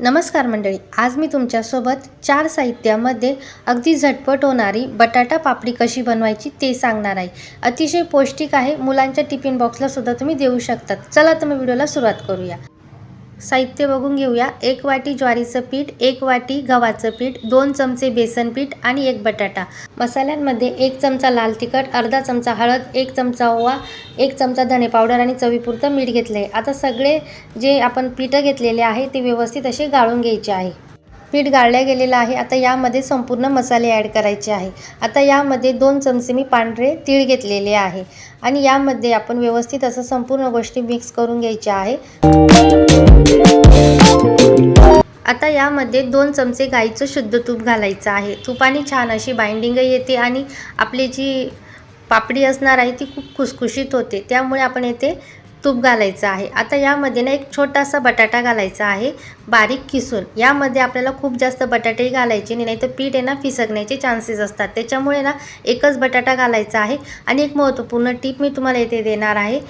नमस्कार मंडळी, आज मी तुमच्यासोबत 4 साहित्यामध्ये अगदी झटपट होणारी बटाटा पापडी कशी बनवायची ते सांगणार आहे। अतिशय पौष्टिक आहे, मुलांच्या टिफिन बॉक्सला सुद्धा तुम्ही देऊ शकता। चला तर मग व्हिडिओला सुरुवात करूया। साहित्य बघून घेऊया। 1 वाटी ज्वारीचं पीठ, 1 वाटी गव्हाचं पीठ, 2 चमचे बेसन पीठ आणि 1 बटाटा। मसाल्यांमध्ये 1 चमचा लाल तिखट, अर्धा चमचा हळद, 1 चमचा ओवा, 1 चमचा धने पावडर आणि चवीपुरतं मीठ घेतले। आता सगळे जे आपण पीठ घेतलेले आहे ते व्यवस्थित असे गाळून घ्यायचे आहे। पीठ गाळले गेलेलं आहे। आता यामध्ये संपूर्ण मसाले ॲड करायचे आहे। आता यामध्ये 2 चमचे मी पांढरे तीळ घेतलेले आहे आणि यामध्ये आपण व्यवस्थित असं संपूर्ण गोष्टी मिक्स करून घ्यायच्या आहे। आता यामध्ये 2 चमचे गाईचं शुद्ध तूप घालायचं आहे। तुपाने छान अशी बाइंडिंग येते आणि आपली जी पापडी असणार आहे ती खूप खुसखुशीत होते, त्यामुळे आपण येथे तूप घालायचं आहे। आता यामध्ये ना एक छोटासा बटाटा घालायचा आहे बारीक किसून। यामध्ये आपल्याला खूप जास्त बटाटे घालायचे नाही, तर पीठ आहे ना फिसकण्याचे चान्सेस असतात, त्याच्यामुळे ना एकच बटाटा घालायचा आहे। आणि एक महत्त्वपूर्ण टिप मी तुम्हाला येथे देणार आहे।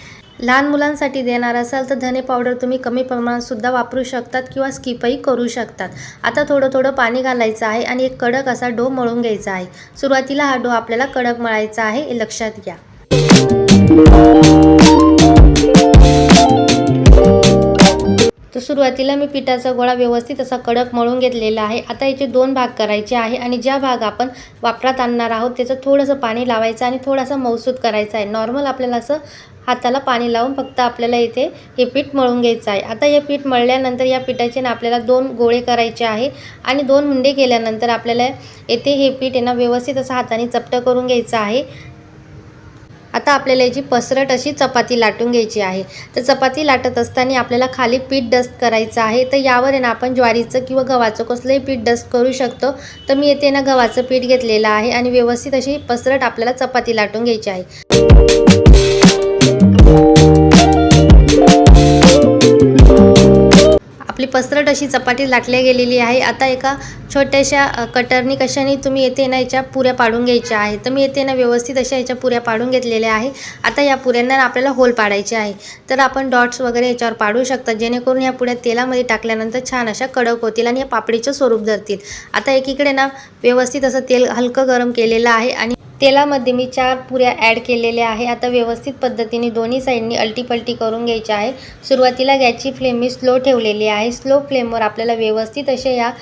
लहान मुलांसाठी देणार असाल तर धने पावडर तुम्ही कमी प्रमाणात सुद्धा वापरू शकतात किंवा स्किपही करू शकतात। आता थोडं पाणी घालायचं आहे आणि एक कडक असा डो मळून घ्यायचा आहे। सुरुवातीला हा डो आपल्याला कडक मळायचा आहे, हे लक्षात घ्या। तर सुरुवातीला मी पिठाचा गोळा व्यवस्थित असा कडक मळून घेतलेला आहे। आता याचे 2 भाग करायचे आहे आणि ज्या भाग आपण वापरात आणणार आहोत त्याचं थोडंसं पाणी लावायचं आणि थोडासा मऊसूत करायचा आहे। नॉर्मल आपल्याला असं हाताला पाणी लावून फक्त आपल्याला इथे हे पीठ मळून घ्यायचं आहे। आता हे पीठ मळल्यानंतर या पिठाचे ना आपल्याला 2 गोळे करायचे आहे आणि 2 हुंडे केल्यानंतर आपल्याला येथे हे पीठ आहे ना व्यवस्थित असं हाताने चपटं करून घ्यायचं आहे। आता आपल्याला याची पसरट अशी चपाती लाटून घ्यायची आहे। तर चपाती लाटत असताना आपल्याला खाली पीठ डस्ट करायचं आहे। तर यावर आहे ना आपण ज्वारीचं किंवा गव्हाचं कसलंही पीठ डस्ट करू शकतो। तर मी येथे ना गव्हाचं पीठ घेतलेलं आहे आणि व्यवस्थित अशी पसरट आपल्याला चपाती लाटून घ्यायची आहे। आपली पसरट अशी चपाती लाटल्या गेलेली आहे। आता एका छोट्याशा कटरनी कशाने तुम्ही येथे ना याच्या पुऱ्या पाडून घ्यायच्या आहे। तर मी येथे ना व्यवस्थित अशा याच्या पुऱ्या पाडून घेतलेल्या आहे। आता या पुऱ्यांना आपल्याला होल पाडायचे आहे। तर आपण डॉट्स वगैरे याच्यावर पाडू शकता, जेणेकरून या पुऱ्या तेलामध्ये टाकल्यानंतर छान अशा कडक होतील आणि या पापडीचं स्वरूप धरतील। आता एकीकडे ना व्यवस्थित असं तेल हलकं गरम केलेलं आहे आणि तेलामध्ये मी 4 पुऱ्या ॲड केलेल्या आहे। आता व्यवस्थित पद्धतीने दोन्ही साईडनी अलटी-पलटी करून घ्यायची आहे। सुरुवातीला गॅसची फ्लेम मी स्लो ठेवलेली आहे। स्लो फ्लेमवर आपल्याला व्यवस्थित अशा या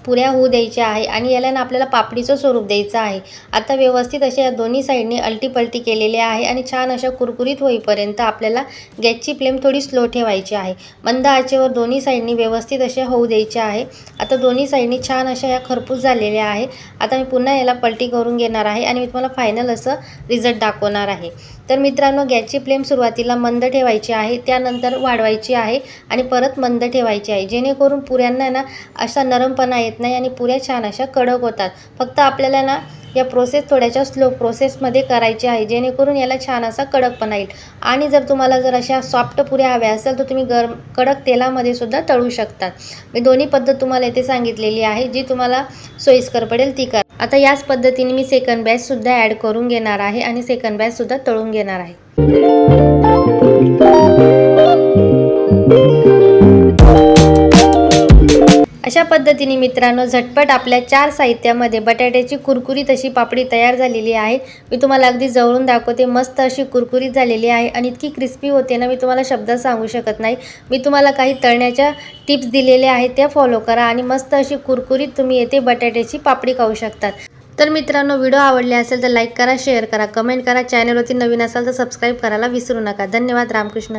पुऱ्या होऊ द्यायच्या आहे आणि याला ना आपल्याला पापडीचं स्वरूप द्यायचं आहे। आता व्यवस्थित अशा या दोन्ही साईडनी अलटी-पलटी केलेली आहे आणि छान अशा कुरकुरीत होईपर्यंत आपल्याला गॅसची फ्लेम थोडी स्लो ठेवायची आहे। मंद आचेवर दोन्ही साईडनी व्यवस्थित अशा होऊ द्यायच्या आहे। आता दोन्ही साईडनी छान अशा या खरपूस झालेल्या आहे। आता मी पुन्हा याला पलटी करून घेणार आहे आणि मी तुम्हाला फायनल असं रिझल्ट दाखवणार आहे। तर मित्रांनो, गॅसची फ्लेम सुरुवातीला मंद ठेवायची आहे, त्यानंतर वाढवायची आहे आणि परत मंद ठेवायची आहे, जेणेकरून पुऱ्यांना ना असा नरमपणा येत नाही आणि पुऱ्या छान अशा कडक होतात। फक्त आपल्याला ना या प्रोसेस थोड्याशा स्लो प्रोसेसमध्ये करायची आहे, जेणेकरून याला छान असा कडकपणा येईल। आणि जर तुम्हाला जर अशा सॉफ्ट पुऱ्या हव्या असेल तर तुम्ही कडक तेलामध्ये सुद्धा तळू शकतात। मी दोन्ही पद्धत तुम्हाला इथे सांगितलेली आहे, जी तुम्हाला सोयीस्कर पडेल ती करा। आता याच पद्धतीने मी सेकंड बॅच सुद्धा ॲड करून घेणार आहे आणि सेकंड बॅच सुद्धा तळून घेणार आहे। अशा पद्धतीने मित्रांनो झटपट आपल्या 4 साहित्यामध्ये बटाट्याची कुरकुरीत अशी पापडी तयार झालेली आहे। मी तुम्हाला अगदी जवळून दाखवते, मस्त अशी कुरकुरीत झालेली आहे आणि इतकी क्रिस्पी होते ना, मी तुम्हाला शब्दात सांगू शकत नाही। मी तुम्हाला काही तळण्याच्या टिप्स दिलेल्या आहेत, त्या फॉलो करा आणि मस्त अशी कुरकुरीत तुम्ही येथे बटाट्याची पापडी खाऊ शकतात। तर मित्रांनो, व्हिडिओ आवडले असेल तर लाईक करा, शेअर करा, कमेंट करा। चॅनलवरती नवीन असाल तर सबस्क्राईब करायला विसरू नका। धन्यवाद। रामकृष्ण।